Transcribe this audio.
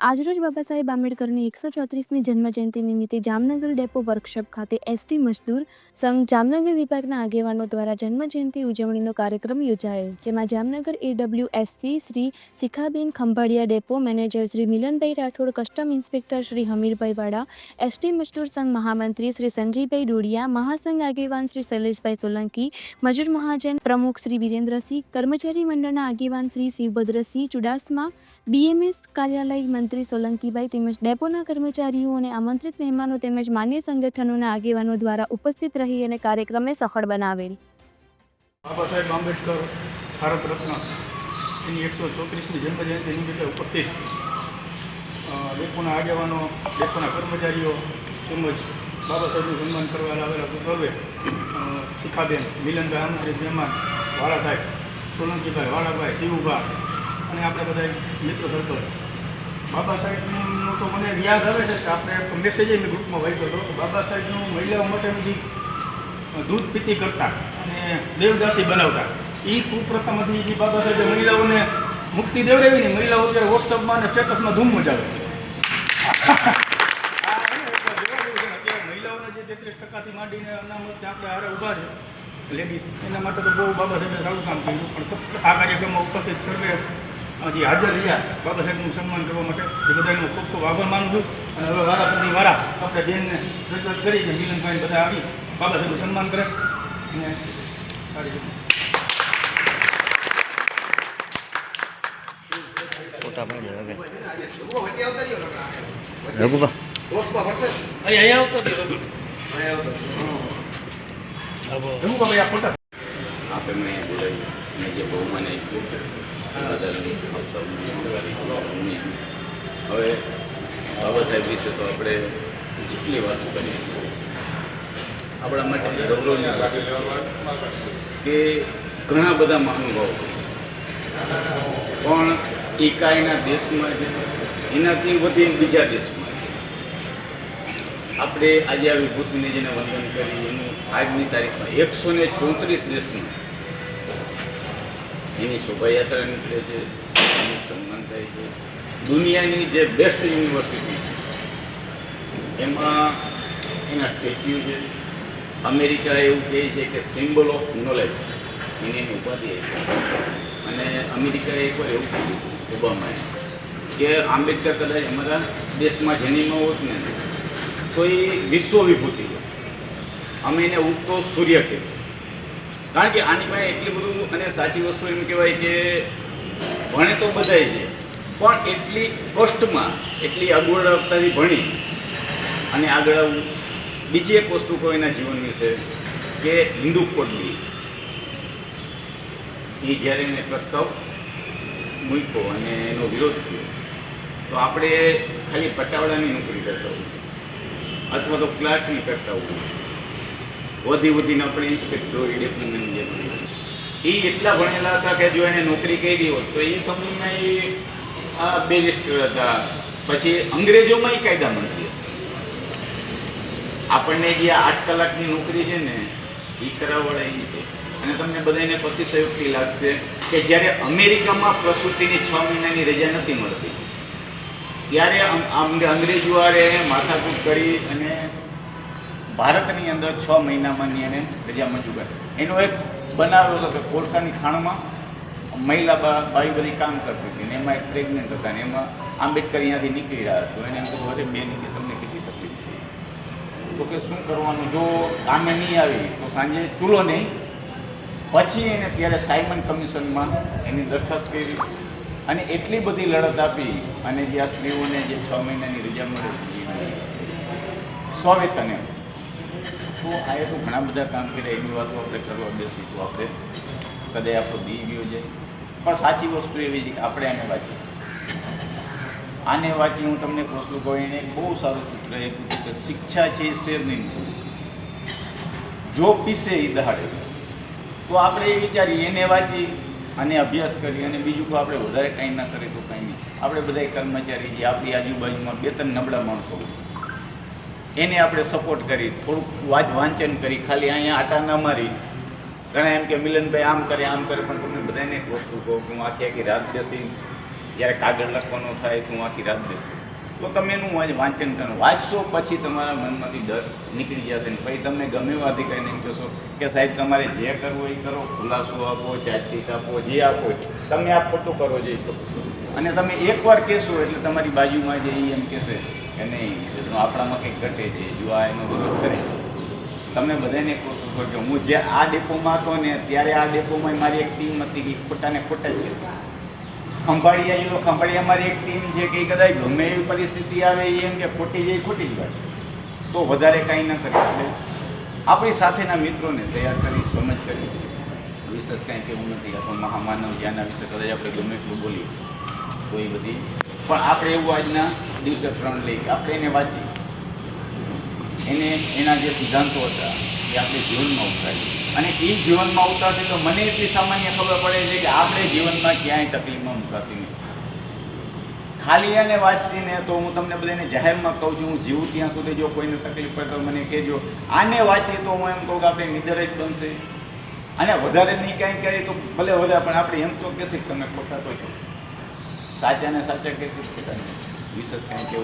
આજરોજ બાબા સાહેબ આંબેડકરની 134મી જન્મજયંતિ નિમિત્તે જામનગર ડેપો વર્કશોપ ખાતે એસટી મજદૂર સંઘ જામનગર વિભાગના આગેવાનો દ્વારા જન્મજયંતિ ઉજવણીનો કાર્યક્રમ યોજાયો, જેમાં Jamnagar AWSC Shri Shikhaben Khambhalia, depot manager Shri Milanbhai Rathod, custom inspector Shri Hamirbhai Vada, ST મજદૂર સંઘ મહામંત્રી શ્રી સંજીભાઈ ડોડિયા, મહાસંઘ આગેવાન શ્રી શૈલેષભાઈ સોલંકી, મજૂર મહાજન પ્રમુખ શ્રી વિરેન્દ્રસિંહ, કર્મચારી મંડળના આગેવાન શ્રી શિવભદ્રસિંહ ચુડાસમા, BMS કાર્યાલય મંત્રી સોલંકીભાઈ તેમજ ડેપોના કર્મચારીઓ અને આમંત્રિત મહેમાનો તેમજ માન્ય સંગઠનોના આગેવાનો દ્વારા ઉપસ્થિત રહી અને કાર્યક્રમને સફળ બનાવેલ. બાબા સાહેબ આંબેડકર ભારત રત્ન એની 134મી જન્મજયંતિ નિમિત્તે ઉપસ્થિત ડેપોના આગેવાનો, ડેપોના કર્મચારીઓ તેમજ બાબા સાહેબનું સન્માન કરવા આવેલા સર્વે શિખાબેન, મિલનભાઈ આમંત્રિત મહેમાન, વાળા સાહેબ, સોલંકીભાઈ, વાળાભાઈ, શિવુભાઈ અને આપણે બધા મિત્રો સર્કલ. બાબા સાહેબનું તો મને યાદ આવે છે કે આપણે મેસેજ મેં ગ્રુપમાં વાંચ્યો હતો કે બાબા સાહેબનું મહિલાઓ માટેની દૂધ પીતી કરતા અને દેવદાસી બનાવતા એ કુપ્રથામાંથી જે બાબા સાહેબે મહિલાઓને મુક્તિ દેવડાવી ને મહિલાઓ અત્યારે વોટ્સઅપમાં અને સ્ટેટસમાં ધૂમ મચાવે. મહિલાઓને જે 33% માંડીને અનામત આપણે હારે ઊભા છે લેડીઝ, એના માટે તો બહુ બાબા સાહેબે સારું કામ કર્યું. પણ આ કાર્યક્રમમાં ઉપસ્થિત સર્વે જે હાજર રહ્યા બાબા સાહેબનું સન્માન કરવા માટે એ બધાનો ખૂબ ખૂબ આભાર માનું છું. અને હવે વારાફરતી વારા આપણે બેનને રજૂઆત કરી કે મિલનભાઈ બધા આવી બાબા સાહેબનું સન્માન કરે અને સારી જે બહુમાન આપ્યું હવે બાબા સાહેબ વિશે તો આપણે જેટલી વાતો કરીએ આપણા માટે ગૌરવની વાત કે ઘણા બધા મહાનુભાવો પણ એકાઈના દેશમાં છે, એનાથી વધી બીજા દેશમાં આપણે આજે આ વિભૂતિને જેને વંદન કરી એનું આજની તારીખમાં 134 દેશમાં એની શોભાયાત્રા નીકળે છે, એનું સન્માન થાય છે. દુનિયાની જે બેસ્ટ યુનિવર્સિટી છે એમાં એના સ્ટેચ્યુ છે. અમેરિકા એવું કહે છે કે સિમ્બલ ઓફ નોલેજ એની ઉપાધિ આપી. અને અમેરિકાએ એકવાર એવું કીધું ઓબામાએ કે આંબેડકર કદાચ અમારા દેશમાં જન્મ હોત ને તો એ વિશ્વ વિભૂતિ હોય, અમે એને ઉગતો સૂર્ય કહીએ. કારણ કે આની પાસે એટલું બધું, અને સાચી વસ્તુ એમ કહેવાય કે ભણે તો બધાય છે પણ એટલી કષ્ટમાં, એટલી અગવડતાથી ભણી અને આગળ આવવું. બીજી એક વસ્તુ કહો એના જીવન વિશે કે હિન્દુ કોડની એ જ્યારે એને પ્રસ્તાવ મૂક્યો અને એનો વિરોધ થયો તો આપણે ખાલી પટાવાળાની નોકરી કરતા હોઈએ અથવા તો ક્લાર્કની કરતા હોઈએ, વધીને આપણે ઇન્સ્પેક્ટર હોય, ડેપ્યુટી મેનેજર હોય. એ એટલા ભણેલા હતા કે જો એને નોકરી કરી હોત તો એ સમયમાં એ બેરિસ્ટર હતા, પછી અંગ્રેજોમાં એ કાયદા મંત્રી હતા. આપણને જે 8 કલાકની નોકરી છે ને એ કરાવવાળા એ છે. અને તમને બધાને અતિશયોક્તિ લાગશે કે જ્યારે અમેરિકામાં પ્રસૂતિની 6 મહિનાની રજા નથી મળતી ત્યારે અંગ્રેજો આરે માથાકૂટ કરી અને ભારતની અંદર 6 મહિનામાંની એને રજા મંજૂર કરે. એનો એક બનાવ્યો હતો કે કોલસાની ખાણમાં મહિલા બાઈ બધી કામ કરતી હતી ને એમાં એક પ્રેગ્નન્ટ હતા ને એમાં આંબેડકર અહીંયાથી નીકળી રહ્યા તો એને એમ કીધું અરે બેન કે તમને કેટલી તકલીફ છે, તો કે શું કરવાનું, જો કામે નહીં આવી તો સાંજે ચૂલો નહીં. પછી એને ત્યારે સાયમન કમિશનમાં એની દરખાસ્ત કરી અને એટલી બધી લડત આપી અને જે આ સ્ત્રીઓને જે 6 મહિનાની રજા મળે સ્વવેતને. તો આ તો ઘણા બધા કામ કર્યા, એની વાતો આપણે કરવા બેસી તો આપણે કદાચ આપણો દી ગયો જાય. પણ સાચી વસ્તુ એવી છે કે આપણે આને વાંચી હું તમને એક વસ્તુ કહું, એને એક બહુ સારું સૂત્ર આપ્યું કે શિક્ષા છે એ શેરની જો પીસે એ દહાડે. તો આપણે એ વિચારીએ એને વાંચી અને અભ્યાસ કરી અને બીજું કોઈ આપણે વધારે કાંઈ ના કરીએ તો કાંઈ નહીં. આપણે બધા કર્મચારી જે આપણી આજુબાજુમાં 2-3 નબળા માણસો એને આપણે સપોર્ટ કરી, થોડુંક વાંચન કરી, ખાલી અહીંયા આટા ન મારી. ઘણા એમ કે મિલનભાઈ આમ કરે, પણ તમને બધાને એક વસ્તુ કહું કે હું આખી રાત બેસી જ્યારે કાગળ લખવાનો થાય તો હું આખી રાત બેસું. તો તમે એનું વાંચન કરો, વાંચશો પછી તમારા મનમાંથી ડર નીકળી જશે ને પછી તમે ગમે એવા અધિકારીને એમ કહેશો કે સાહેબ તમારે જે કરવું એ કરો, ખુલાસો આપો, ચાર્જશીટ આપો, જે આપો તમે આ ખોટું કરો જે ખોટું કરો. અને તમે એકવાર કહેશો એટલે તમારી બાજુમાં જે એ એમ કહેશે કે નહીં આપણામાં કંઈક ઘટે છે, જો આ એનો વિરોધ કરે. તમે બધાને કહો છો હું જે આ ડેપોમાં હતો ને ત્યારે આ ડેપોમાં મારી એક ટીમ હતી કે ખોટાને ખોટા જ કહેતા. ખંભાળિયા તો ખંભાળિયા મારી એક ટીમ છે કે કદાચ ગમે એવી પરિસ્થિતિ આવે એ એમ કે ખોટી જાય ખોટી જ વાત, તો વધારે કાંઈ ન કરે. એટલે આપણી સાથેના મિત્રોને તૈયાર કરી સમજ કરી છે, વિશેષ કાંઈ કેવું નથી. આ તો મહામાનવ જ્ઞાનના વિશે કદાચ આપણે ગમે એટલું બોલીએ તો એ બધી, પણ આપણે એવું આજના દિવસે પ્રણ લઈ કે આપણે એને વાંચી એના જે સિદ્ધાંતો હતા એ આપણે જીવનમાં ઉતારીએ. અને એ જીવનમાં ઉતારશે તો મને એટલી સામાન્ય ખબર પડે છે કે આપણે જીવનમાં ક્યાંય તકલીફમાં મુકાતી નહીં. ખાલી એને વાંચીને તો હું તમને બધાને જાહેરમાં કહું છું, હું જીવું ત્યાં સુધી જો કોઈને તકલીફ પડે તો મને કહેજો. આને વાંચીએ તો હું એમ કહું કે આપણે નિડર જ બનશે. અને વધારે નહીં કાંઈ કરીએ તો ભલે વધારે, પણ આપણે એમ તો કહેશે કે તમે ખોટા તો છો, સાચાને સાચા કહેશે, ખોટા નહીં. વિશેષ કાંઈ કેવું